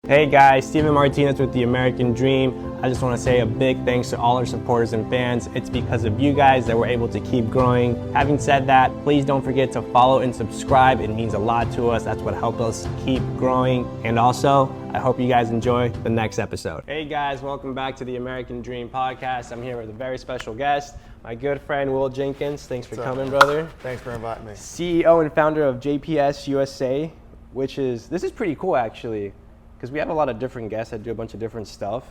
Hey guys, Steven Martinez with The American Dream. I just want to say a big thanks to all our supporters and fans. It's because of you guys that we're able to keep growing. Having said that, please don't forget to follow and subscribe. It means a lot to us. That's what helps us keep growing. And also, I hope you guys enjoy the next episode. Hey guys, welcome back to The American Dream podcast. I'm here with a very special guest, my good friend Will Jenkins. Thanks for coming, brother. Thanks for inviting me. CEO and founder of JPS USA, this is pretty cool actually, because we have a lot of different guests that do a bunch of different stuff.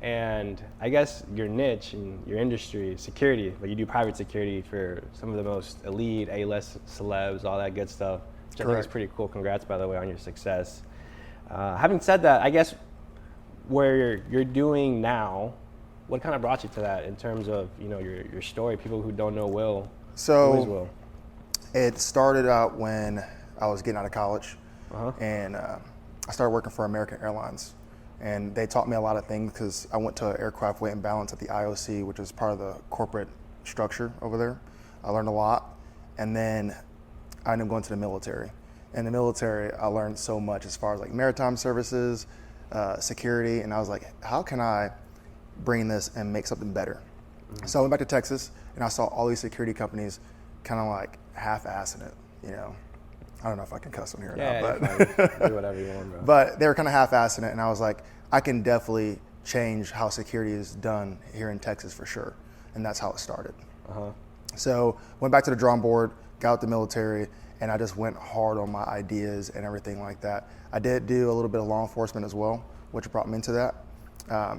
And I guess your niche and your industry is security, but you do private security for some of the most elite, A-list celebs, all that good stuff, which I think is pretty cool. Congrats, by the way, on your success. Having said that, I guess where you're doing now, what kind of brought you to that in terms of your story? People who don't know Will, who is Will? It started out when I was getting out of college, and I started working for American Airlines, and they taught me a lot of things because I went to aircraft weight and balance at the IOC, which is part of the corporate structure over there. I learned a lot, and then I ended up going to the military. In the military, I learned so much as far as like maritime services, security, and I was like, how can I bring this and make something better? So I went back to Texas, and I saw all these security companies kind of like half-assing it, I don't know if I can cuss on here or not, but do whatever you want, bro. But they were kind of half-assing it, and I was like, I can definitely change how security is done here in Texas for sure, and that's how it started. So went back to the drawing board, got out the military, and I just went hard on my ideas and everything like that. I did do a little bit of law enforcement as well, which brought me into that,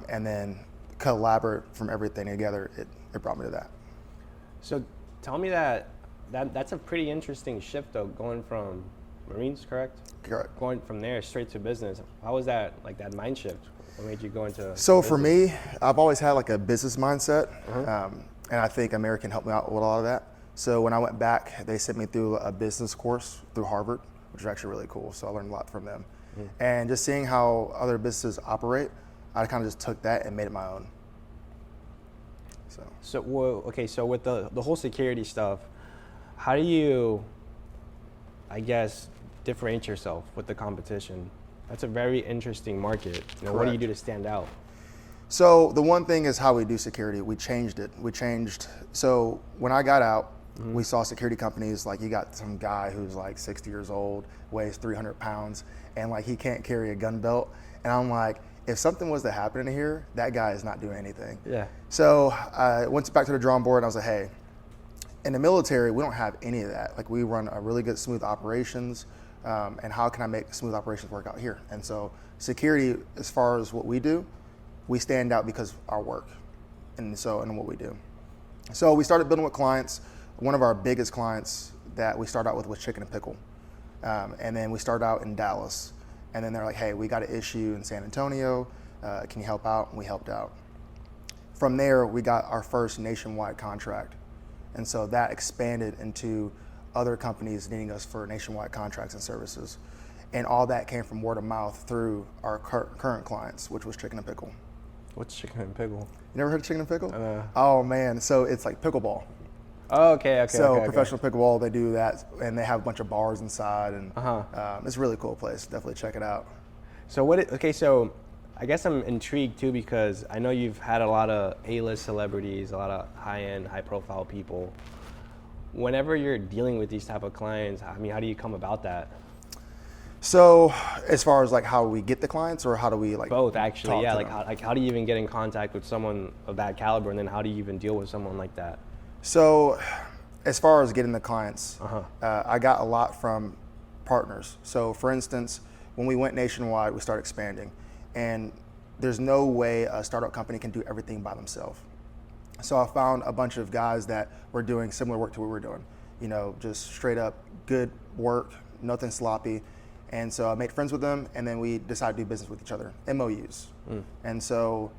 and then collaborate from everything together, it brought me to that. So tell me that's a pretty interesting shift though, going from Marines, correct? Correct. Going from there straight to business. How was that, like that mind shift? What made you go into So business? for me, I've always had like a business mindset, and I think American helped me out with a lot of that. So when I went back, they sent me through a business course through Harvard, which is actually really cool. So I learned a lot from them. And just seeing how other businesses operate, I kind of just took that and made it my own. So with the whole security stuff, how do you, I guess, differentiate yourself with the competition? That's a very interesting market. What do you do to stand out? So the one thing is how we do security. We changed it. So when I got out, we saw security companies, like you got some guy who's like 60 years old, weighs 300 pounds, and like he can't carry a gun belt. And I'm like, if something was to happen in here, that guy is not doing anything. Yeah. So I went back to the drawing board and I was like, hey, in the military, we don't have any of that. Like we run a really good smooth operations, and how can I make smooth operations work out here? And so security, as far as what we do, we stand out because of our work and what we do. So we started building with clients. One of our biggest clients that we started out with was Chicken and Pickle. And then we started out in Dallas. And then they're like, hey, we got an issue in San Antonio. Can you help out? And we helped out. From there, we got our first nationwide contract. And so that expanded into other companies needing us for nationwide contracts and services. And all that came from word of mouth through our current clients, which was Chicken and Pickle. What's Chicken and Pickle? You never heard of Chicken and Pickle? Oh man, so it's like pickleball. Oh, okay. So professional pickleball, they do that, and they have a bunch of bars inside, and it's a really cool place. Definitely check it out. So I guess I'm intrigued too, because I know you've had a lot of A-list celebrities, a lot of high-end, high-profile people. Whenever you're dealing with these type of clients, I mean, how do you come about that? So as far as like how we get the clients, or how do we like both actually? Yeah, like how do you even get in contact with someone of that caliber, and then how do you even deal with someone like that? So as far as getting the clients, I got a lot from partners. So for instance, when we went nationwide, we started expanding, and there's no way a startup company can do everything by themselves. So I found a bunch of guys that were doing similar work to what we were doing, just straight up good work, nothing sloppy. And so I made friends with them, and then we decided to do business with each other, MOUs. And so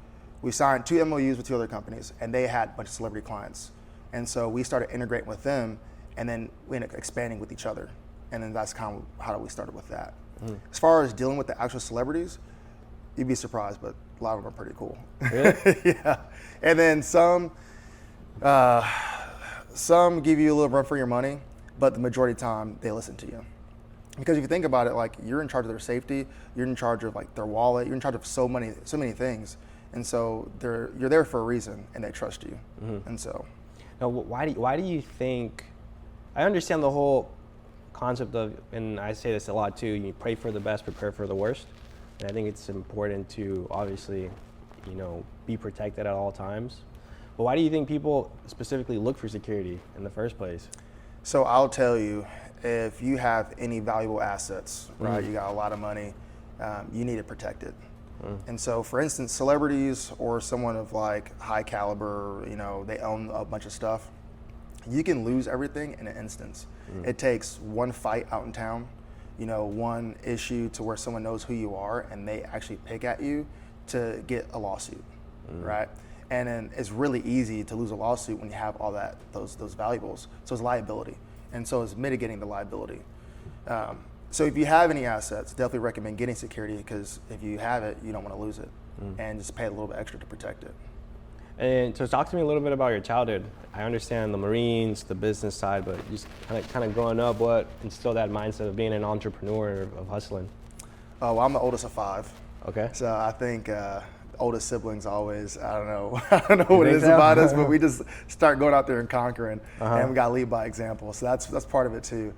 we signed 2 MOUs with 2 other companies, and they had a bunch of celebrity clients. And so we started integrating with them, and then we ended up expanding with each other. And then that's kind of how we started with that. As far as dealing with the actual celebrities, you'd be surprised, but a lot of them are pretty cool. Really? Yeah. And then some give you a little run for your money, but the majority of the time they listen to you. Because if you think about it, like you're in charge of their safety, you're in charge of like their wallet, you're in charge of so many things, and so you're there for a reason, and they trust you, and so. Now, why do you think? I understand the whole concept of, and I say this a lot too. You pray for the best, prepare for the worst, and I think it's important to obviously, be protected at all times. But why do you think people specifically look for security in the first place? So I'll tell you, if you have any valuable assets, right, you got a lot of money, you need to protect it. And so, for instance, celebrities or someone of like high caliber, they own a bunch of stuff, you can lose everything in an instance. It takes one fight out in town, one issue to where someone knows who you are and they actually pick at you to get a lawsuit, right? And then it's really easy to lose a lawsuit when you have all those valuables. So it's liability. And so it's mitigating the liability. So if you have any assets, definitely recommend getting security, because if you have it, you don't want to lose it, and just pay a little bit extra to protect it. And so talk to me a little bit about your childhood. I understand the Marines, the business side, but just kind of growing up, what instilled that mindset of being an entrepreneur, of hustling? Oh, well, I'm the oldest of 5. Okay. So I think oldest siblings always, I don't know what it is about us, but we just start going out there and conquering, and we got to lead by example. So that's part of it too.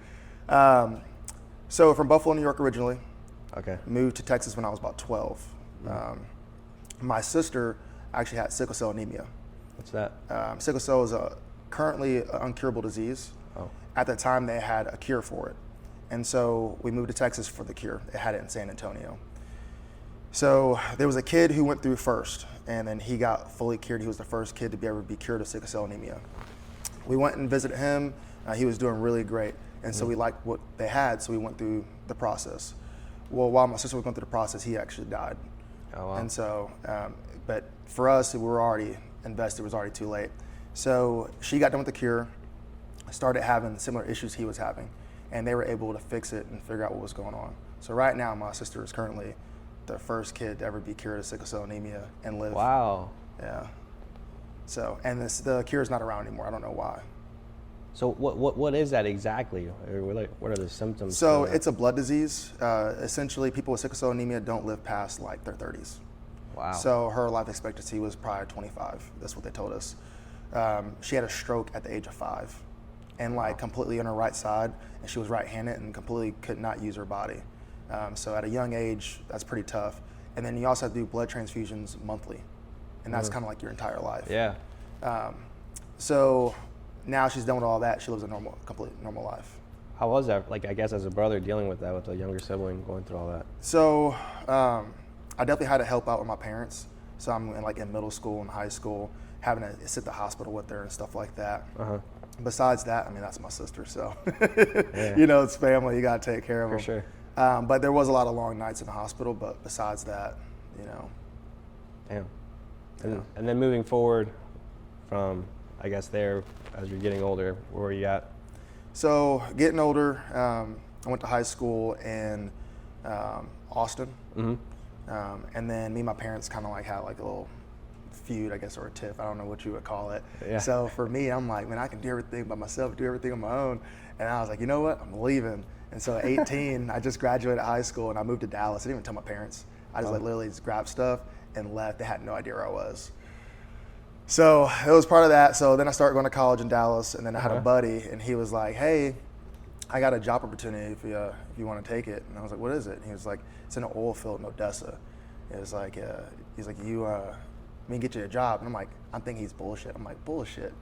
So from Buffalo, New York originally. Okay. Moved to Texas when I was about 12. My sister actually had sickle cell anemia. What's that? Sickle cell is currently an uncurable disease. Oh. At the time, they had a cure for it. And so we moved to Texas for the cure. They had it in San Antonio. So there was a kid who went through first, and then he got fully cured. He was the first kid to be able to be cured of sickle cell anemia. We went and visited him. He was doing really great. And so we liked what they had, so we went through the process. Well, while my sister was going through the process, he actually died. Oh, wow. And so, but for us, we were already invested. It was already too late. So she got done with the cure, started having similar issues he was having, and they were able to fix it and figure out what was going on. So right now, my sister is currently the first kid to ever be cured of sickle cell anemia and live. Wow. Yeah. So, and the cure is not around anymore. I don't know why. So what is that exactly? Or what are the symptoms? So it's a blood disease. Essentially, people with sickle cell anemia don't live past like their 30s. Wow. So her life expectancy was probably 25. That's what they told us. She had a stroke at the age of 5, and like completely on her right side, and she was right-handed and completely could not use her body. So at a young age, that's pretty tough. And then you also have to do blood transfusions monthly, and that's kind of like your entire life. Yeah. So now she's done with all that. She lives a complete normal life. How was that? Like, I guess as a brother dealing with that, with a younger sibling going through all that. So I definitely had to help out with my parents. So I'm in middle school and high school, having to sit at the hospital with her and stuff like that. Besides that, I mean, that's my sister. So, Yeah. It's family. You got to take care of them. For sure. But there was a lot of long nights in the hospital. But besides that, Damn. And then moving forward from, I guess, there, as you're getting older, where were you at? So getting older, I went to high school in Austin. And then me and my parents kind of like had like a little feud, I guess, or a tiff. I don't know what you would call it. Yeah. So for me, I'm like, man, I can do everything by myself, do everything on my own. And I was like, you know what? I'm leaving. And so at 18, I just graduated high school and I moved to Dallas. I didn't even tell my parents. I just literally just grabbed stuff and left. They had no idea where I was. So it was part of that. So then I started going to college in Dallas, and then I had a buddy, and he was like, hey, I got a job opportunity if you want to take it. And I was like, what is it? And he was like, it's in an oil field in Odessa. It was like, he's like, me get you a job. And I'm like, I'm thinking he's bullshit. I'm like, bullshit.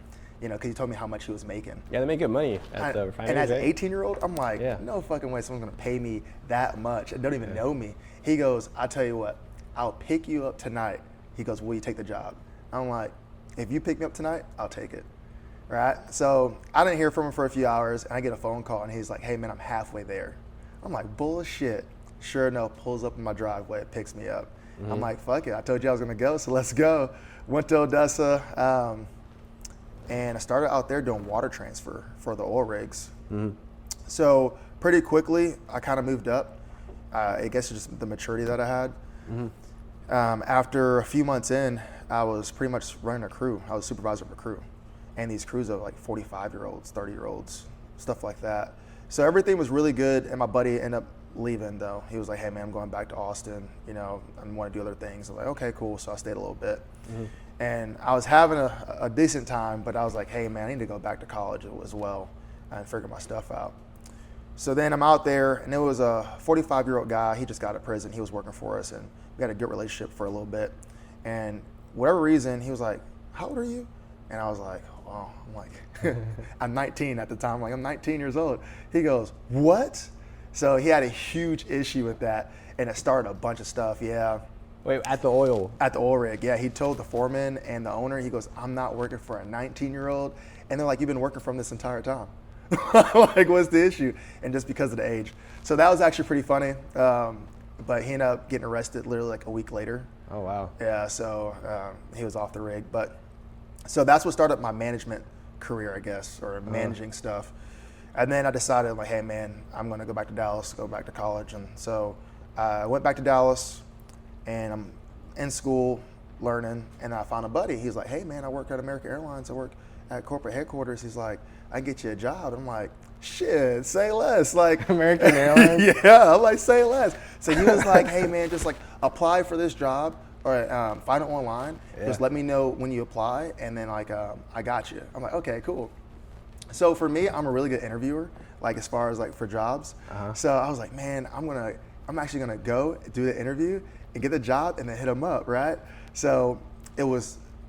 Because he told me how much he was making. Yeah, they make good money at the refinery. And as an 18-year-old, I'm like, Yeah. no fucking way someone's going to pay me that much and don't even know me. He goes, I'll tell you what, I'll pick you up tonight. He goes, will you take the job? I'm like, if you pick me up tonight, I'll take it. Right? So I didn't hear from him for a few hours, and I get a phone call, and he's like, hey, man, I'm halfway there. I'm like, bullshit. Sure enough, pulls up in my driveway, picks me up. I'm like, fuck it. I told you I was going to go, so let's go. Went to Odessa, and I started out there doing water transfer for the oil rigs. So pretty quickly, I kind of moved up. I guess it's just the maturity that I had. After a few months in, I was pretty much running a crew. I was supervisor of a crew. And these crews are like 45-year-olds, 30-year-olds, stuff like that. So everything was really good, and my buddy ended up leaving though. He was like, hey man, I'm going back to Austin, you know, I want to do other things. I was like, okay, cool. So I stayed a little bit. And I was having a decent time, but I was like, hey man, I need to go back to college as well and figure my stuff out. So then I'm out there, and it was a 45-year-old guy. He just got out of prison. He was working for us, and we had a good relationship for a little bit. And whatever reason, he was like, how old are you? And I was like, oh, I'm like, I'm 19 at the time. I'm like, I'm 19 years old. He goes, what? So he had a huge issue with that, and it started a bunch of stuff, yeah. Wait, at the oil? At the oil rig, yeah. He told the foreman and the owner, he goes, I'm not working for a 19-year-old. And they're like, you've been working from this entire time. Like, what's the issue? And just because of the age. So that was actually pretty funny. But he ended up getting arrested literally like a week later. Oh, wow. Yeah, so he was off the rig. But so that's what started my management career, I guess, or managing stuff. And then I decided, like, hey, man, I'm going to go back to Dallas, go back to college. And so I went back to Dallas, and I'm in school learning, and I found a buddy. He's like, hey, man, I work at American Airlines. I work at corporate headquarters. He's like, I can get you a job. I'm like, shit, say less. Like American Airlines? Yeah, I'm like, say less. So he was like, hey, man, just like apply for this job or find it online. Yeah. Just let me know when you apply, and then like I got you. I'm like, okay, cool. So for me, I'm a really good interviewer, like as far as like for jobs. So I was like, man, I'm actually gonna go do the interview and get the job and then hit them up, right? So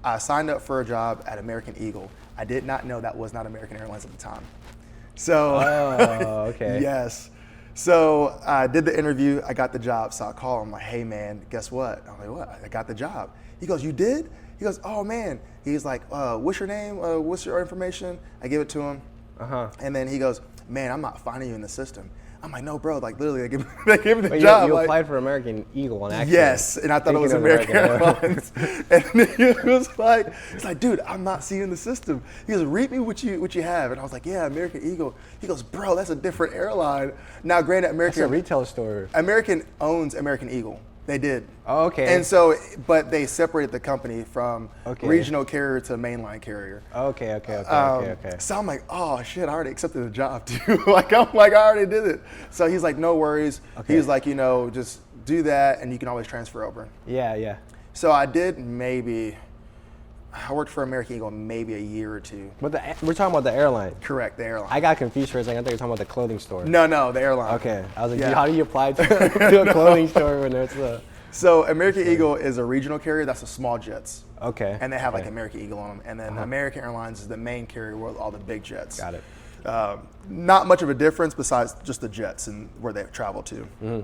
I signed up for a job at American Eagle. I did not know that was not American Airlines at the time. So, okay. Yes. So I did the interview, I got the job. So I call him, like, hey man, guess what? I'm like, what? I got the job. He goes, you did? He goes, oh man. He's like, what's your name? What's your information? I give it to him. And then he goes, man, I'm not finding you in the system. I'm like, no, bro, like literally, they gave me the job. You applied for American Eagle on accident. Yes, and I thought it was American Airlines. And he was like, he's like, dude, I'm not seeing the system. He goes, read me what you have. And I was like, yeah, American Eagle. He goes, bro, that's a different airline. Now, granted, That's a retail store. American owns American Eagle. They did. Oh, okay. And so, but they separated the company from regional carrier to mainline carrier. Okay. So I'm like, oh shit, I already accepted the job too. I already did it. So he's like, no worries. He's like, just do that and you can always transfer over. Yeah. So I worked for American Eagle maybe a year or two. But we're talking about the airline. Correct, the airline. I got confused for a second. I thought you were talking about the clothing store. No, the airline. Okay. I was like, how do you apply to a clothing store when there's a... So American Eagle is a regional carrier. That's the small jets. Okay. And they have like American Eagle on them. And then American Airlines is the main carrier with all the big jets. Got it. Not much of a difference besides just the jets and where they travel to.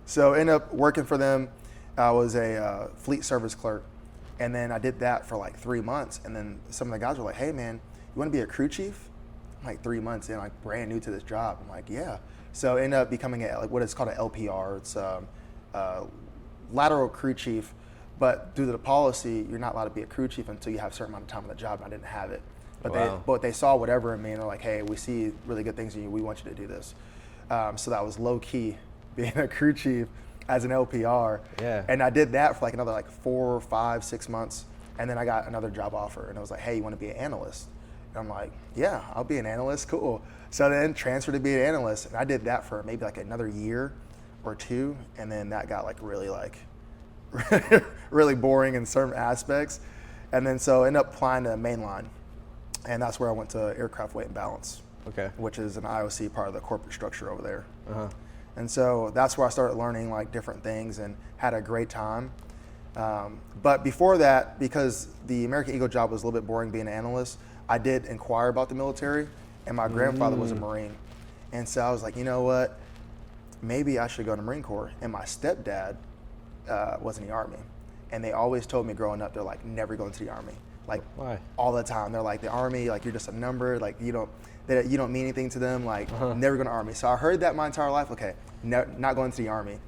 So I ended up working for them. I was a fleet service clerk. And then I did that for like 3 months. And then some of the guys were like, hey man, you want to be a crew chief? I'm like 3 months in, like brand new to this job. I'm like, yeah. So I ended up becoming what is called an LPR. It's lateral crew chief. But due to the policy, you're not allowed to be a crew chief until you have a certain amount of time on the job. And I didn't have it. But they saw whatever in me and they're like, hey, we see really good things in you. We want you to do this. So that was low key being a crew chief as an LPR. Yeah. And I did that for like another 4, 5, 6 months. And then I got another job offer and it was like, hey, you want to be an analyst? And I'm like, yeah, I'll be an analyst. Cool. So then transferred to be an analyst. And I did that for maybe like another year or two. And then that got really boring in certain aspects. And then so I ended up applying to mainline. And that's where I went to aircraft weight and balance. Okay. Which is an IOC part of the corporate structure over there. And so that's where I started learning like different things and had a great time. But before that, because the American Eagle job was a little bit boring being an analyst, I did inquire about the military, and my grandfather was a Marine. And so I was like, you know what, maybe I should go to the Marine Corps. And my stepdad was in the Army. And they always told me growing up, they're like, never go into the Army. Like, why? All the time. They're like, the Army, like you're just a number, like you don't mean anything to them, like never going to Army. So I heard that my entire life, okay, not going to the Army.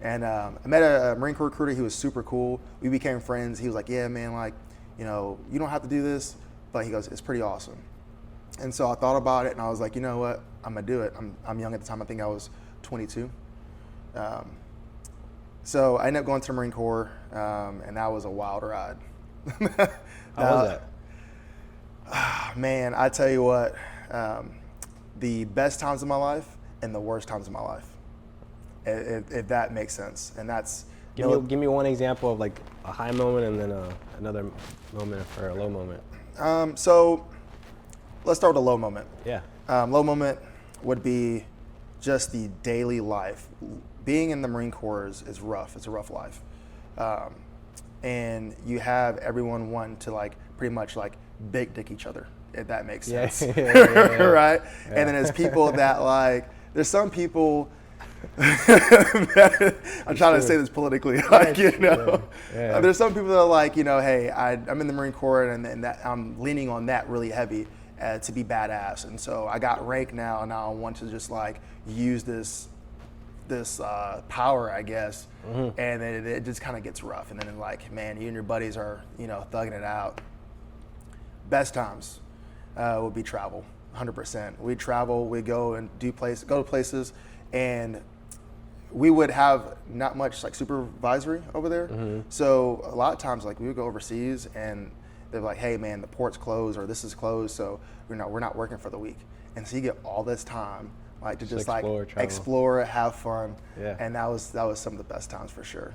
And I met a Marine Corps recruiter. He was super cool. We became friends. He was like, yeah, man, like, you don't have to do this, but he goes, it's pretty awesome. And so I thought about it and I was like, you know what, I'm going to do it. I'm young at the time. I think I was 22. So I ended up going to the Marine Corps, and that was a wild ride. How was that? Man, I tell you what, the best times of my life and the worst times of my life, if that makes sense. And that's Give me one example of like a high moment and then another moment or a low moment. So let's start with a low moment. Yeah. Low moment would be just the daily life. Being in the Marine Corps is rough. It's a rough life. And you have everyone wanting to like pretty much like big dick each other, if that makes sense. Yeah. Right? Yeah. And then there's people that like, there's some people, I'm trying to say this politically, like, you know, there's some people that are like, you know, hey, I'm in the Marine Corps and that I'm leaning on that really heavy to be badass. And so I got rank now, and now I want to just like use this power, I guess, and then it just kind of gets rough. And then like, man, you and your buddies are, you know, thugging it out. Best times would be travel, 100%. We travel, we go and go to places, and we would have not much like supervisory over there. So a lot of times, like we would go overseas, and they're like, "Hey, man, the port's closed or this is closed, so we're not working for the week." And so you get all this time, like to just explore, have fun, and that was some of the best times for sure.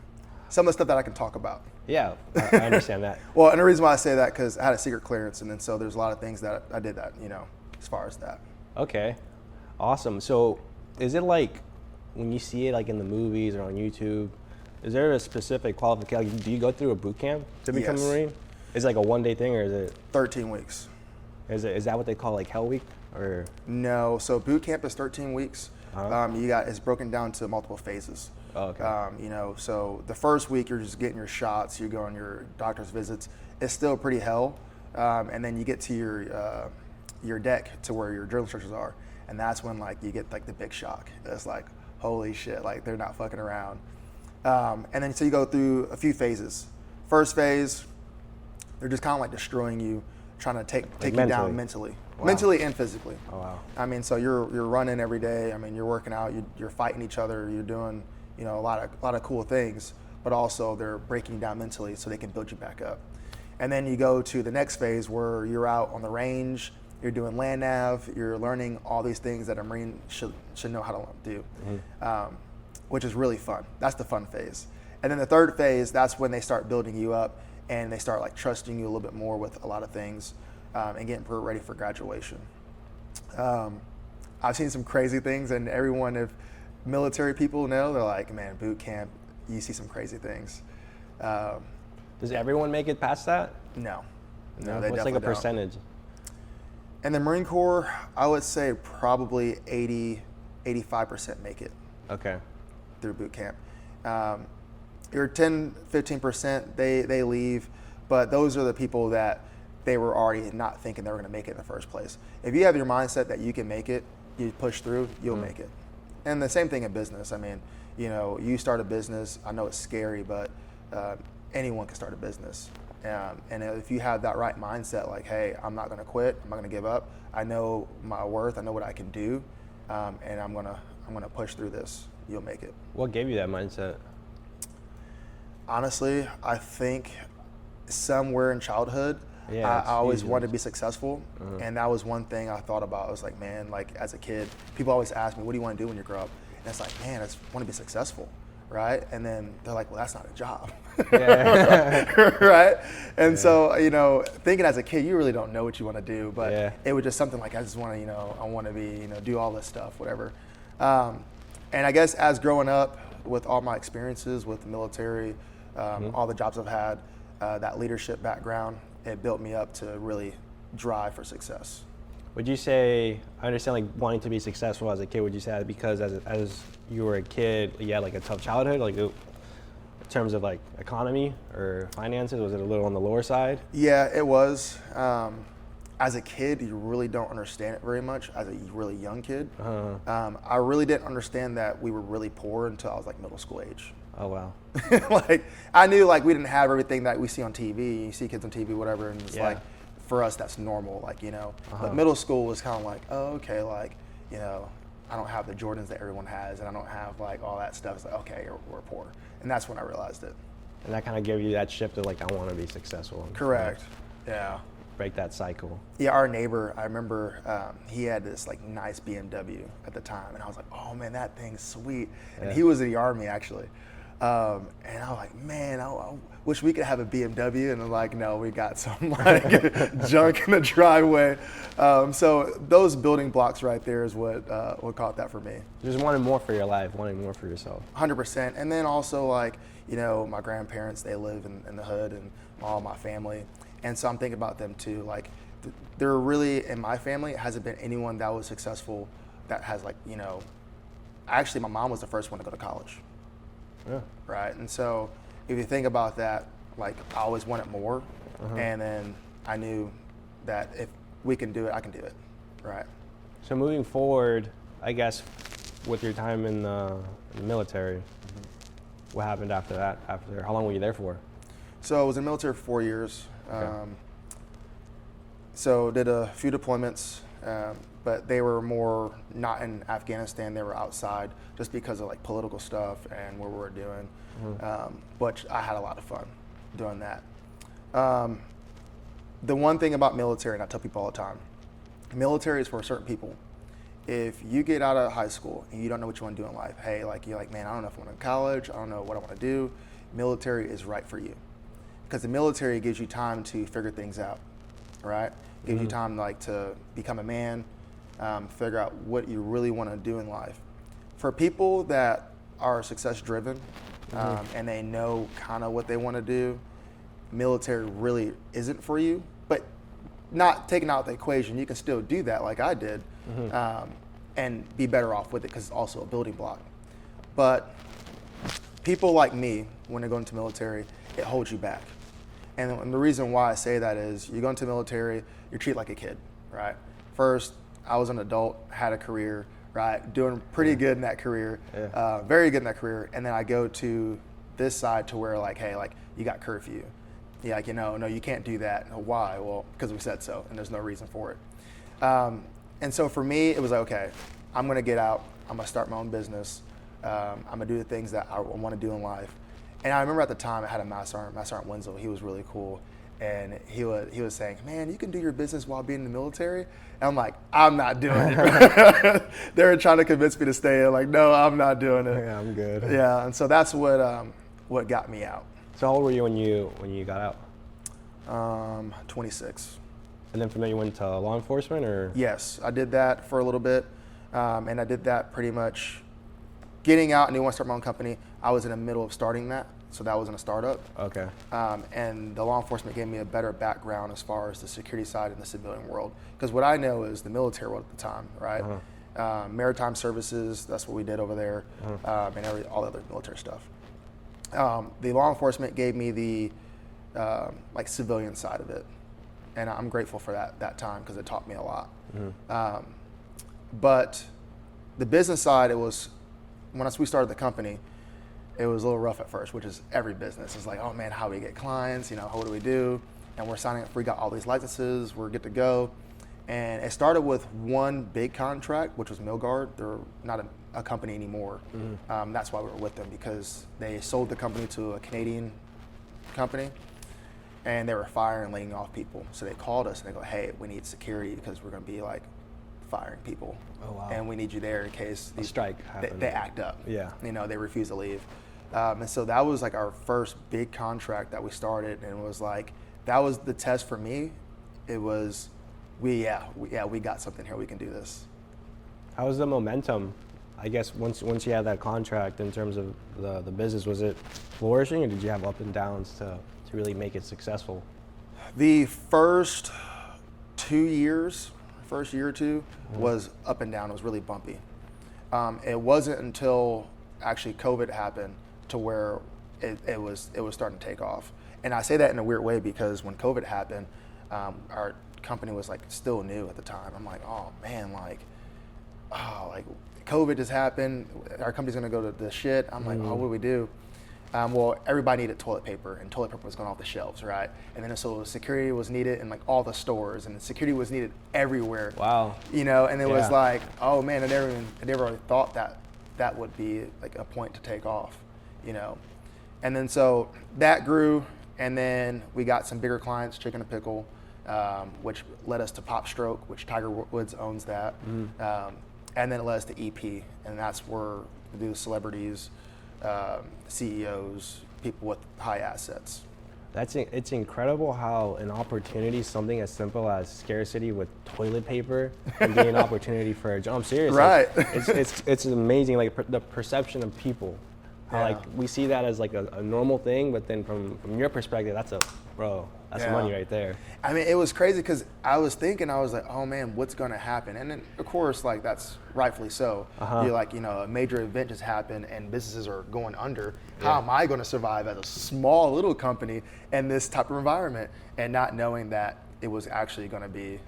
Some of the stuff that I can talk about. Yeah, I understand that. Well, and the reason why I say that because I had a secret clearance, and then so there's a lot of things that I did that, you know, as far as that. Okay, awesome. So is it like when you see it like in the movies or on YouTube, is there a specific qualification? Like, do you go through a boot camp to become a Marine? Is it like a one-day thing, or is it 13 weeks? Is that what they call like Hell Week, or? No, so boot camp is 13 weeks. It's broken down to multiple phases. Oh, okay. You know, so the first week you're just getting your shots, you go on your doctor's visits. It's still pretty hell, and then you get to your deck to where your drill instructors are, and that's when like you get like the big shock. It's like, holy shit, like they're not fucking around. And then so you go through a few phases. First phase, they're just kind of like destroying you, trying to take you down mentally. Wow. Mentally and physically. Oh wow. I mean, so you're running every day. I mean, you're working out, you're fighting each other, you're doing, you know, a lot of cool things, but also they're breaking you down mentally so they can build you back up. And then you go to the next phase where you're out on the range, you're doing land nav, you're learning all these things that a Marine should know how to do, which is really fun. That's the fun phase. And then the third phase, that's when they start building you up and they start like trusting you a little bit more with a lot of things and getting ready for graduation. I've seen some crazy things, and everyone, if military people know, they're like, man, boot camp, you see some crazy things. Does everyone make it past that? No, they What's definitely like a don't. percentage? In the Marine Corps, I would say probably 85% make it Okay. through boot camp. Your 10, 15%, they leave, but those are the people that they were already not thinking they were going to make it in the first place. If you have your mindset that you can make it, you push through, you'll make it. And the same thing in business. I mean, you know, you start a business, I know it's scary, but anyone can start a business. And if you have that right mindset, like, hey, I'm not going to quit, I'm not going to give up. I know my worth, I know what I can do, and I'm gonna push through this. You'll make it. What gave you that mindset? Honestly, I think somewhere in childhood, Yeah, I always wanted to be successful, and that was one thing I thought about. I was like, man, like as a kid, people always ask me, what do you want to do when you grow up? And it's like, man, I just want to be successful, right? And then they're like, well, that's not a job, right? And so, you know, thinking as a kid, you really don't know what you want to do, but it was just something like, I just want to, you know, I want to be, you know, do all this stuff, whatever. And I guess as growing up with all my experiences with the military, all the jobs I've had, that leadership background, it built me up to really drive for success. Would you say, I understand like wanting to be successful as a kid, would you say that because as you were a kid, you had like a tough childhood, like in terms of like economy or finances, was it a little on the lower side? Yeah, it was. As a kid, you really don't understand it very much. As a really young kid, I really didn't understand that we were really poor until I was like middle school age. Oh wow. Like I knew like we didn't have everything that we see on TV. You see kids on TV, whatever, and it's like for us that's normal, like, you know. But middle school was kind of like, oh, okay, like, you know, I don't have the Jordans that everyone has, and I don't have like all that stuff. It's like, okay, we're poor, and that's when I realized it. And that kind of gave you that shift of like, I want to be successful. Correct. Yeah. break that cycle. Yeah, our neighbor, I remember he had this like nice BMW at the time, and I was like, oh man, that thing's sweet. And he was in the Army actually. And I was like, man, I wish we could have a BMW. And they're like, no, we got some like junk in the driveway. So those building blocks right there is what caught that for me. Just wanting more for your life, wanting more for yourself. 100%. And then also like, you know, my grandparents, they live in the hood, and all my family. And so I'm thinking about them too. Like there really, in my family, it hasn't been anyone that was successful that has like, you know, actually my mom was the first one to go to college. Yeah. Right. And so if you think about that, like I always wanted more. And then I knew that if we can do it, I can do it. Right. So moving forward, I guess with your time in the military, what happened after that? How long were you there for? So I was in the military for 4 years. Okay. So did a few deployments, but they were more not in Afghanistan. They were outside just because of like political stuff and what we were doing. But I had a lot of fun doing that. The one thing about military, and I tell people all the time, military is for certain people. If you get out of high school and you don't know what you want to do in life, hey, like you're like, man, I don't know if I want to go to college. I don't know what I want to do. Military is right for you, because the military gives you time to figure things out, right? Gives you time like to become a man, figure out what you really want to do in life. For people that are success driven and they know kind of what they want to do, military really isn't for you. But not taking out the equation, you can still do that like I did and be better off with it because it's also a building block. But people like me, when they go into military, it holds you back. And the reason why I say that is you go into the military, you're treated like a kid, right? First, I was an adult, had a career, right? Doing pretty good in that career, very good in that career. And then I go to this side to where like, hey, like you got curfew. Yeah, like, you know, no, you can't do that. Why? Well, because we said so, and there's no reason for it. And so for me, it was like, okay, I'm gonna get out, I'm gonna start my own business. I'm gonna do the things that I want to do in life. And I remember at the time I had a Master Sergeant Wenzel. He was really cool, and he was saying, "Man, you can do your business while being in the military." And I'm like, "I'm not doing it." They were trying to convince me to stay in. Like, no, I'm not doing it. Yeah, I'm good. Yeah, and so that's what got me out. So how old were you when you got out? 26. And then from there you went to law enforcement, or? Yes, I did that for a little bit, and I did that pretty much. Getting out and I want to start my own company, I was in the middle of starting that, so that wasn't a startup. Okay. And the law enforcement gave me a better background as far as the security side in the civilian world. Because what I know is the military world at the time, right? Maritime services, that's what we did over there, and all the other military stuff. The law enforcement gave me the like civilian side of it, and I'm grateful for that time because it taught me a lot. But the business side, it was. When we started the company, it was a little rough at first, which is every business. It's like, oh man, how do we get clients? You know, what do we do? And we're signing up, we got all these licenses, we're good to go. And it started with one big contract, which was Milgard. They're not a company anymore. That's why we were with them, because they sold the company to a Canadian company, and they were firing and laying off people. So they called us and they go, hey, we need security because we're going to be like firing people. Oh, wow. And we need you there in case a strike happens. They act up. Yeah. You know, they refuse to leave. And so that was like our first big contract that we started, and it was like, that was the test for me. It was, we got something here, we can do this. How was the momentum? I guess once you had that contract, in terms of the business, was it flourishing, or did you have up and downs to really make it successful? The first year or two was up and down. It was really bumpy. It wasn't until actually COVID happened to where it was starting to take off. And I say that in a weird way because when COVID happened, our company was like still new at the time. I'm like, oh man, like COVID just happened. Our company's gonna go to the shit. I'm like, oh, what do we do? Well, everybody needed toilet paper, and toilet paper was going off the shelves, right? And then so security was needed in like all the stores, and security was needed everywhere. Wow. You know, and it was like, oh man, I never really thought that would be like a point to take off, you know. And then so that grew, and then we got some bigger clients, Chicken and Pickle, which led us to Pop Stroke, which Tiger Woods owns that. And then it led us to EP, and that's where we do celebrities, CEOs, people with high assets. It's incredible how an opportunity, something as simple as scarcity with toilet paper, can be an opportunity for a job. I'm serious. Right. It's amazing, like the perception of people. How like we see that as like a normal thing, but then from your perspective, that's money right there. I mean, it was crazy because I was thinking, I was like, oh man, what's going to happen? And then of course, like that's rightfully so. You're like, a major event just happened and businesses are going under. How am I going to survive as a small little company in this type of environment, and not knowing that it was actually going to be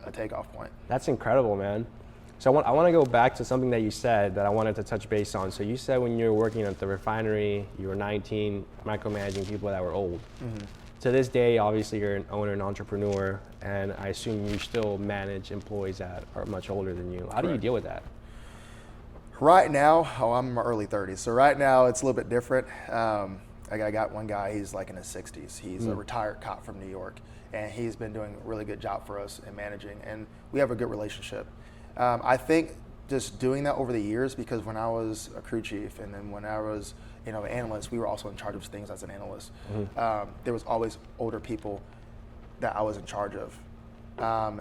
a takeoff point? That's incredible, man. So I want to go back to something that you said that I wanted to touch base on. So you said when you were working at the refinery, you were 19, micromanaging people that were old. To this day, obviously you're an owner and entrepreneur, and I assume you still manage employees that are much older than you. How do you deal with that? Right now, I'm in my early 30s. So right now it's a little bit different. I got one guy, he's like in his 60s. He's a retired cop from New York, and he's been doing a really good job for us in managing, and we have a good relationship. I think just doing that over the years, because when I was a crew chief and then when I was an analyst, we were also in charge of things as an analyst. There was always older people that I was in charge of.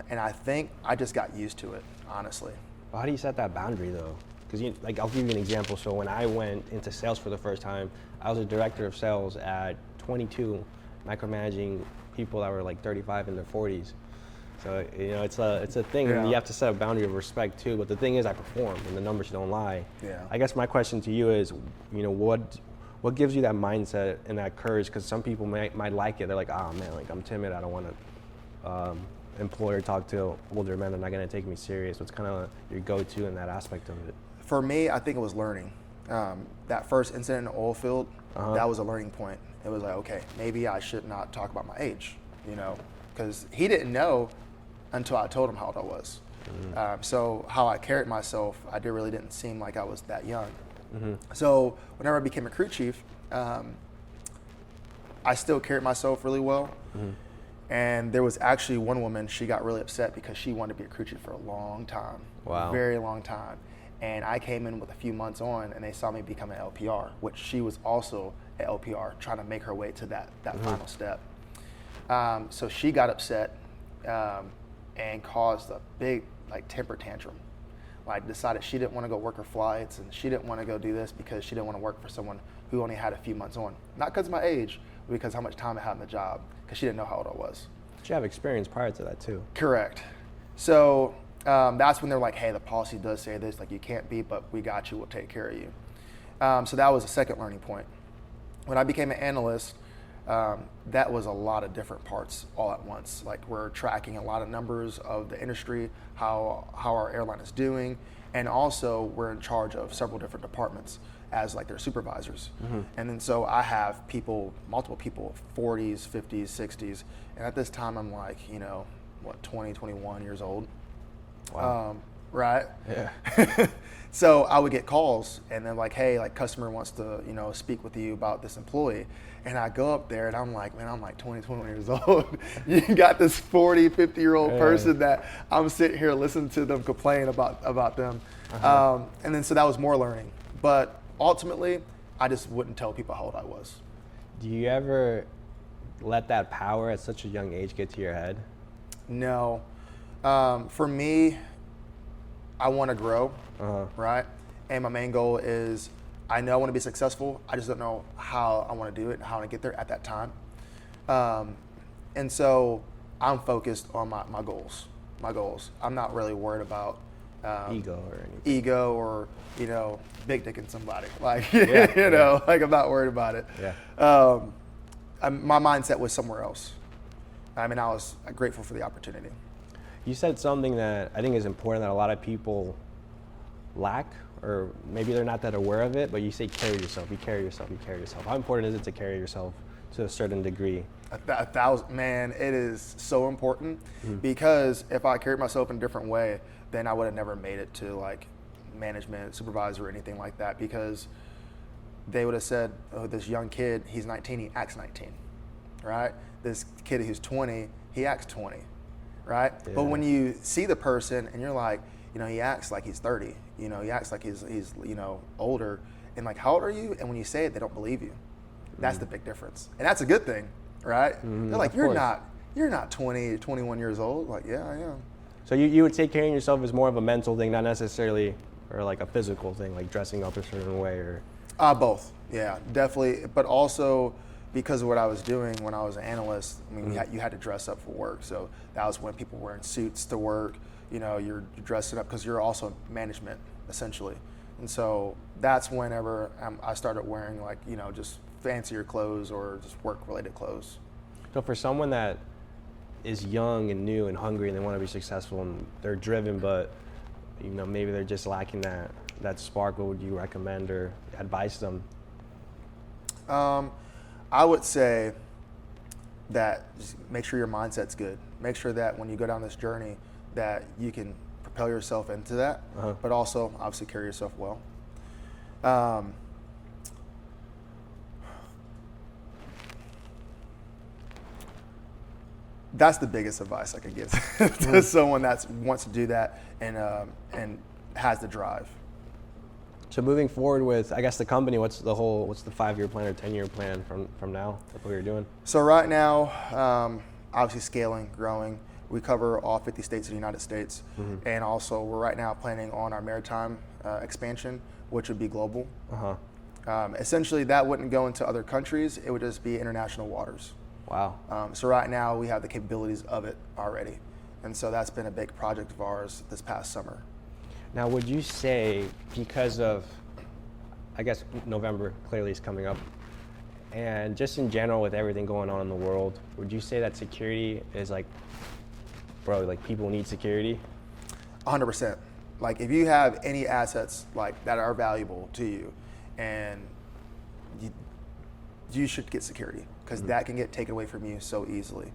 And I think I just got used to it, honestly. Well, how do you set that boundary though? Because I'll give you an example. So when I went into sales for the first time, I was a director of sales at 22, micromanaging people that were like 35 in their 40s. So it's a thing, and you have to set a boundary of respect too. But the thing is, I perform, and the numbers don't lie. I guess my question to you is, what gives you that mindset and that courage? Because some people might like it. They're like, oh man, like I'm timid. I don't want to employer talk to older men. They're not going to take me serious. What's kind of your go-to in that aspect of it? For me, I think it was learning. That first incident in the oil field, that was a learning point. It was like, okay, maybe I should not talk about my age, because he didn't know until I told him how old I was. So how I carried myself, I really didn't seem like I was that young. So whenever I became a crew chief, I still carried myself really well. And there was actually one woman, she got really upset because she wanted to be a crew chief for a long time. Wow. Very long time. And I came in with a few months on, and they saw me become an LPR, which she was also an LPR, trying to make her way to that final step. So she got upset and caused a big temper tantrum. Decided she didn't want to go work her flights, and she didn't want to go do this because she didn't want to work for someone who only had a few months on. Not because of my age, but because how much time I had in the job, because she didn't know how old I was. But you have experience prior to that too. Correct. So that's when they're like, hey, the policy does say this, you can't be, but we got you, we'll take care of you. So that was a second learning point. When I became an analyst, that was a lot of different parts all at once. We're tracking a lot of numbers of the industry, how our airline is doing, and also we're in charge of several different departments as their supervisors. And then so I have multiple people, 40s, 50s, 60s, and at this time I'm 20, 21 years old. Wow. Right? Yeah. So I would get calls and then hey, customer wants to, speak with you about this employee. And I go up there and I'm like, man, I'm 20, 21 years old. You got this 40, 50-year-old person that I'm sitting here listening to them complain about them. And then so that was more learning. But ultimately, I just wouldn't tell people how old I was. Do you ever let that power at such a young age get to your head? No. For me, I want to grow, right? And my main goal is, I know I want to be successful. I just don't know how I want to do it and how to get there at that time. And so I'm focused on my goals. I'm not really worried about ego or anything. Ego or, big dicking somebody. I'm not worried about it. Yeah. My mindset was somewhere else. I mean, I was grateful for the opportunity. You said something that I think is important that a lot of people lack, or maybe they're not that aware of it, but you say carry yourself, you carry yourself, you carry yourself. How important is it to carry yourself to a certain degree? Man, it is so important because if I carried myself in a different way, then I would have never made it to management, supervisor, or anything like that, because they would have said, oh, this young kid, he's 19, he acts 19, right? This kid who's 20, he acts 20, right? Yeah. But when you see the person and you're like, he acts like he's 30, he acts like he's older, and like, how old are you? And when you say it, they don't believe you. That's the big difference. And that's a good thing, right? They're like, you're not 20, 21 years old. Like, yeah, I am. So you would say carrying yourself is more of a mental thing, not necessarily, or like a physical thing, like dressing up a certain way, or? Both, yeah, definitely. But also because of what I was doing when I was an analyst, I mean, you had to dress up for work. So that was when people were wearing suits to work. You're dressing up because you're also management, essentially. And so that's whenever I started wearing just fancier clothes or just work-related clothes. So for someone that is young and new and hungry and they want to be successful and they're driven, but maybe they're just lacking that spark, what would you recommend or advise them? I would say that just make sure your mindset's good. Make sure that when you go down this journey that you can propel yourself into that, but also obviously carry yourself well. That's the biggest advice I could give to someone that wants to do that and has the drive. So moving forward with, I guess, the company, what's the 5-year plan or 10-year plan from now, like what you're doing? So right now, obviously scaling, growing. We cover all 50 states of the United States. And also we're right now planning on our maritime expansion, which would be global. Essentially that wouldn't go into other countries, it would just be international waters. Wow. So right now we have the capabilities of it already. And so that's been a big project of ours this past summer. Now, would you say, because of, I guess November clearly is coming up, and just in general with everything going on in the world, would you say that security is like people need security? 100%. Like if you have any assets that are valuable to you, and you should get security, because that can get taken away from you so easily.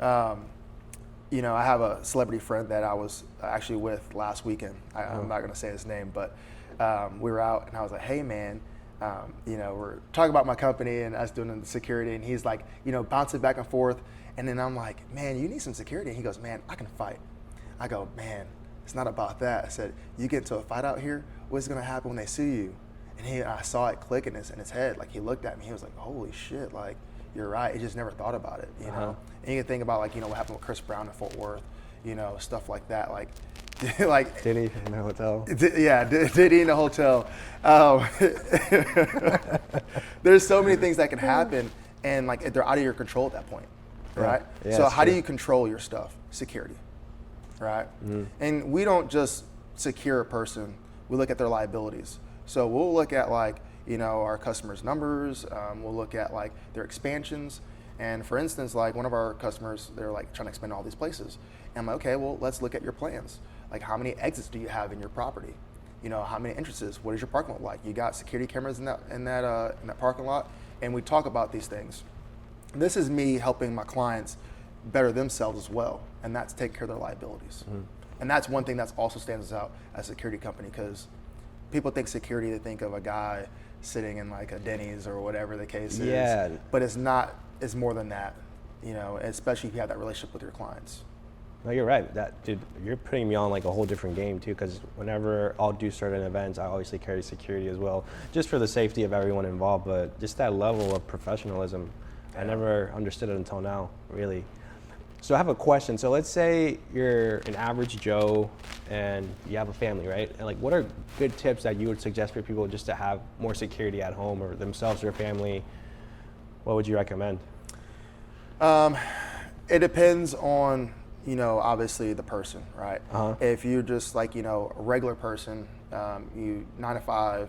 I have a celebrity friend that I was actually with last weekend. I'm not going to say his name, but we were out and I was like, hey man, we're talking about my company and us doing the security, and he's like, bouncing back and forth. And then I'm like, man, you need some security. And he goes, man, I can fight. I go, man, it's not about that. I said, you get into a fight out here, what's going to happen when they sue you? And I saw it click in his head. Like he looked at me, he was like, holy shit, like you're right. He just never thought about it, And you can think about what happened with Chris Brown in Fort Worth, stuff like that. Like Did he in the hotel? Did he in the hotel? There's so many things that can happen, and they're out of your control at that point, right? Yeah, so how do you control your stuff? Security, right? And we don't just secure a person. We look at their liabilities. So we'll look at our customers' numbers. We'll look at their expansions. And for instance, one of our customers, they're trying to expand all these places. And I'm like, okay, well, let's look at your plans. How many exits do you have in your property? How many entrances? What is your parking lot like? You got security cameras in that parking lot? And we talk about these things. This is me helping my clients better themselves as well, and that's taking care of their liabilities. And that's one thing that's also stands out as a security company, because people think security, they think of a guy sitting in a Denny's or whatever the case is. But it's not. It's more than that, especially if you have that relationship with your clients. No, you're right. Dude, you're putting me on a whole different game too, because whenever I'll do certain events, I obviously carry security as well, just for the safety of everyone involved, but just that level of professionalism, I never understood it until now, really. So I have a question. So let's say you're an average Joe and you have a family, right? And what are good tips that you would suggest for people just to have more security at home or themselves or their family? What would you recommend? It depends on, obviously the person, right? If you're just a regular person, you 9 to 5,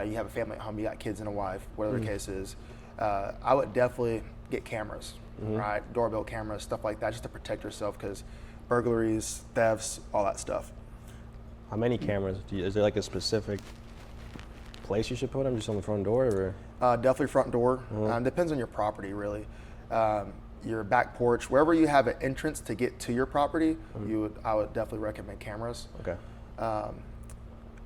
you have a family at home, you got kids and a wife, whatever the case is, I would definitely get cameras, right? Doorbell cameras, stuff like that, just to protect yourself, because burglaries, thefts, all that stuff. How many cameras? Is there a specific place you should put them, just on the front door? Or? Definitely front door. Depends on your property, really. Your back porch, wherever you have an entrance to get to your property, I would definitely recommend cameras. Okay.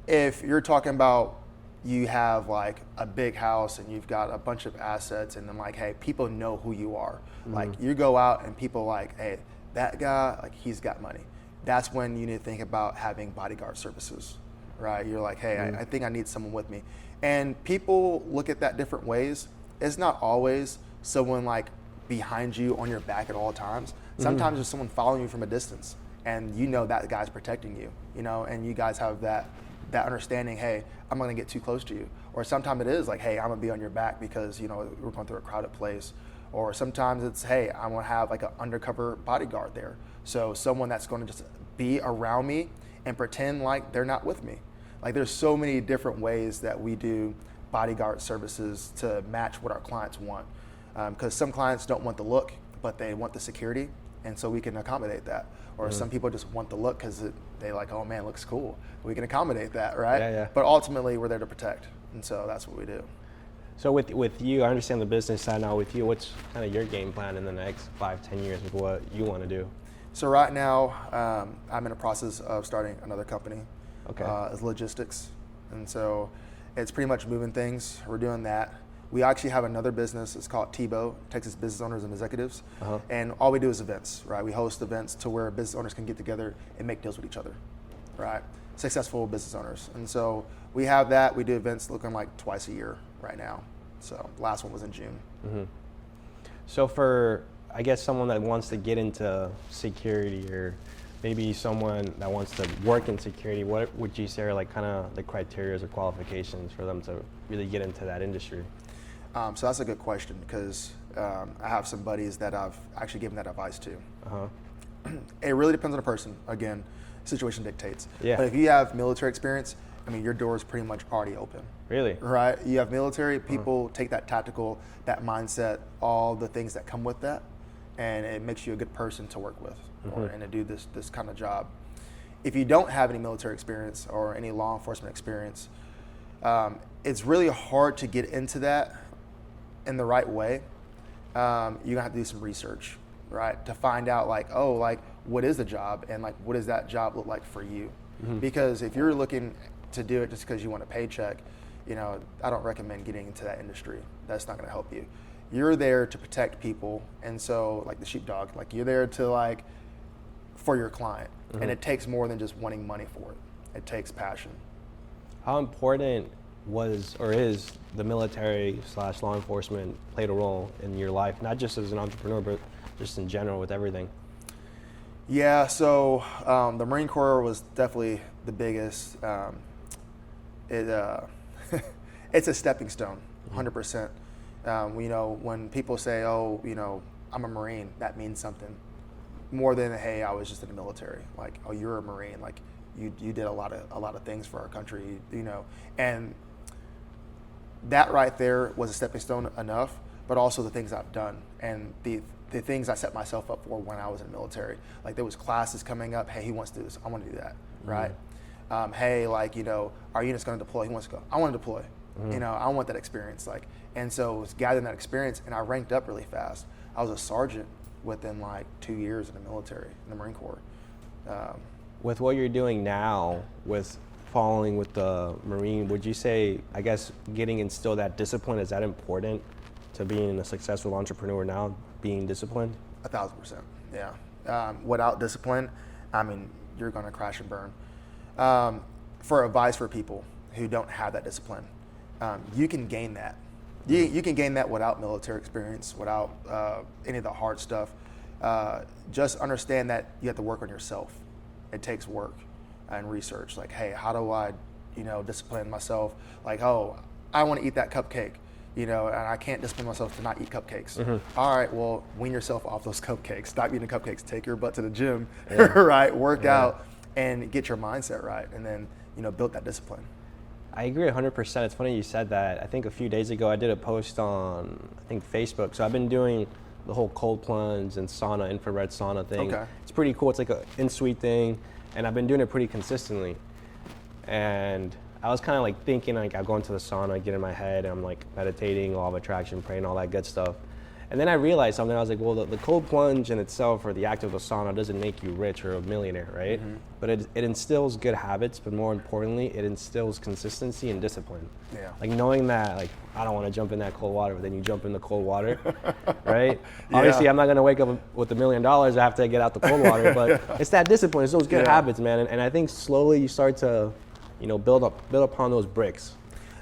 If you're talking about, you have like a big house and you've got a bunch of assets, and then like, hey, people know who you are. Like you go out and people like, hey, that guy, like he's got money. That's when you need to think about having bodyguard services, right? You're like, hey, I think I need someone with me. And people look at that different ways. It's not always someone like behind you on your back at all times. Sometimes there's someone following you from a distance, and you know that guy's protecting you, you know, and you guys have that understanding, hey, I'm not gonna get too close to you. Or sometimes it is like, hey, I'm gonna be on your back because, you know, we're going through a crowded place. Or sometimes it's, hey, I'm gonna have like an undercover bodyguard there. So someone that's gonna just be around me and pretend like they're not with me. Like there's so many different ways that we do bodyguard services to match what our clients want. Because some clients don't want the look, but they want the security, and so we can accommodate that. Or some people just want the look because they like, oh man, it looks cool. We can accommodate that, right? Yeah. But ultimately, we're there to protect, and so that's what we do. So with you, I understand the business side now. With you, what's kind of your game plan in the next 5-10 years with what you want to do? So right now, I'm in the process of starting another company. Okay. It's logistics, and so it's pretty much moving things. We're doing that. We actually have another business. It's called TBO, Texas Business Owners and Executives. And all we do is events, right? We host events to where business owners can get together and make deals with each other, right? Successful business owners. And so we have that. We do events looking like twice a year right now. So last one was in June. So for, I guess, someone that wants to get into security, or maybe someone that wants to work in security, what would you say are like kind of the criteria or qualifications for them to really get into that industry? So that's a good question, because I have some buddies that I've actually given that advice to. It really depends on the person. Again, situation dictates. Yeah. But if you have military experience, I mean, your door is pretty much already open. Really? Right? You have military, people take that tactical, that mindset, all the things that come with that, and it makes you a good person to work with and to do this kind of job. If you don't have any military experience or any law enforcement experience, it's really hard to get into that in the right way. You're gonna have to do some research, right, to find out like, oh, like what is the job, and like what does that job look like for you? Because if you're looking to do it just because you want a paycheck, you know, I don't recommend getting into that industry. That's not gonna help you. You're there to protect people, and so like the sheepdog, like you're there to like for your client, and it takes more than just wanting money for it. It takes passion. How important was or is the military / law enforcement played a role in your life, not just as an entrepreneur, but just in general with everything? Yeah, so the Marine Corps was definitely the biggest. It's a stepping stone, 100%. You know, when people say, oh, you know, I'm a Marine, that means something more than, hey, I was just in the military. Like, oh, you're a Marine. Like, you did a lot of things for our country, you know. And that right there was a stepping stone enough, but also the things I've done and the things I set myself up for when I was in the military. Like there was classes coming up, hey, he wants to do this, I want to do that, right? Hey, like, you know, our unit's going to deploy, he wants to go, I want to deploy, you know, I want that experience. Like, and so it was gathering that experience, and I ranked up really fast. I was a sergeant within like 2 years in the military, in the Marine Corps. With what you're doing now, with following with the Marine, would you say, I guess, getting instilled that discipline, is that important to being a successful entrepreneur now, being disciplined? 1,000%, yeah. Without discipline, I mean, you're going to crash and burn. For advice for people who don't have that discipline, you can gain that. You can gain that without military experience, without any of the hard stuff. Just understand that you have to work on yourself. It takes work and research. Like, hey, how do I, you know, discipline myself? Like, oh, I want to eat that cupcake, you know, and I can't discipline myself to not eat cupcakes. All right, well, wean yourself off those cupcakes. Stop eating cupcakes. Take your butt to the gym, right? Work out and get your mindset right, and then, you know, build that discipline. I agree 100%. It's funny you said that. I think a few days ago I did a post on, I think, Facebook. So I've been doing the whole cold plunge and sauna, infrared sauna thing. Okay. It's pretty cool. It's like an in-suite thing, and I've been doing it pretty consistently. And I was kind of like thinking, like, I go into the sauna, get in my head, and I'm like meditating, law of attraction, praying, all that good stuff. And then I realized something. I was like, well, the cold plunge in itself, or the act of the sauna, doesn't make you rich or a millionaire, right? But it instills good habits, but more importantly, it instills consistency and discipline. Yeah. Like knowing that, like, I don't want to jump in that cold water, but then you jump in the cold water, right? Obviously, I'm not going to wake up with $1 million after I get out the cold water, but it's that discipline. It's those good habits, man. And I think slowly you start to, build upon those bricks.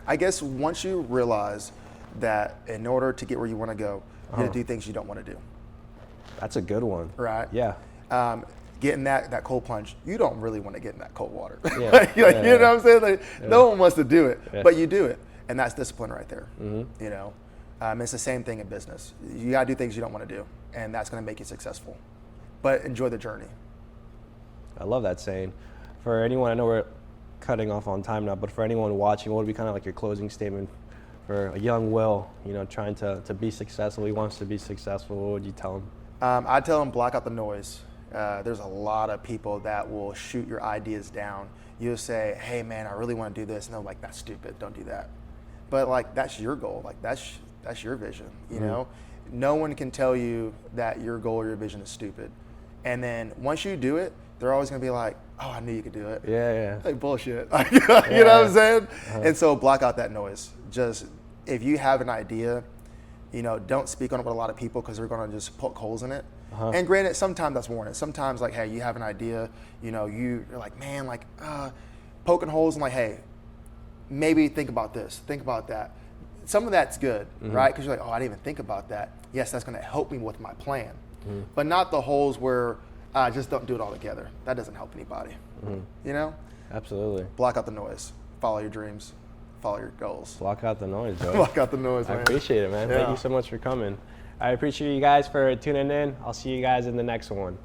I guess once you realize that in order to get where you want to go, you have to do things you don't want to do. That's a good one. Right? Yeah. Getting that cold plunge, you don't really want to get in that cold water. Yeah. You know what I'm saying? Like, no one wants to do it, but you do it. And that's discipline right there. It's the same thing in business. You got to do things you don't want to do, and that's going to make you successful. But enjoy the journey. I love that saying. For anyone, I know we're cutting off on time now, but for anyone watching, what would be kind of like your closing statement for a young Will, trying to be successful? He wants to be successful. What would you tell him? I'd tell him block out the noise. There's a lot of people that will shoot your ideas down. You'll say, hey man, I really want to do this. And they're like, that's stupid, don't do that. But like, that's your goal. Like that's your vision, you know? No one can tell you that your goal or your vision is stupid. And then once you do it, they're always going to be like, oh, I knew you could do it. Yeah. Like bullshit. You know what I'm saying? And so block out that noise. Just, if you have an idea, don't speak on it with a lot of people, because they're going to just poke holes in it. And granted, sometimes that's warranted. Sometimes, like, hey, you have an idea, you're like, man, like, poking holes, and like, hey, maybe think about this, think about that. Some of that's good, right? Because you're like, oh, I didn't even think about that. Yes, that's going to help me with my plan. But not the holes where just don't do it all together. That doesn't help anybody. Absolutely. Block out the noise. Follow your dreams. Follow your goals. Block out the noise, bro. Block out the noise, man. I appreciate it, man. Thank you so much for coming. I appreciate you guys for tuning in. I'll see you guys in the next one.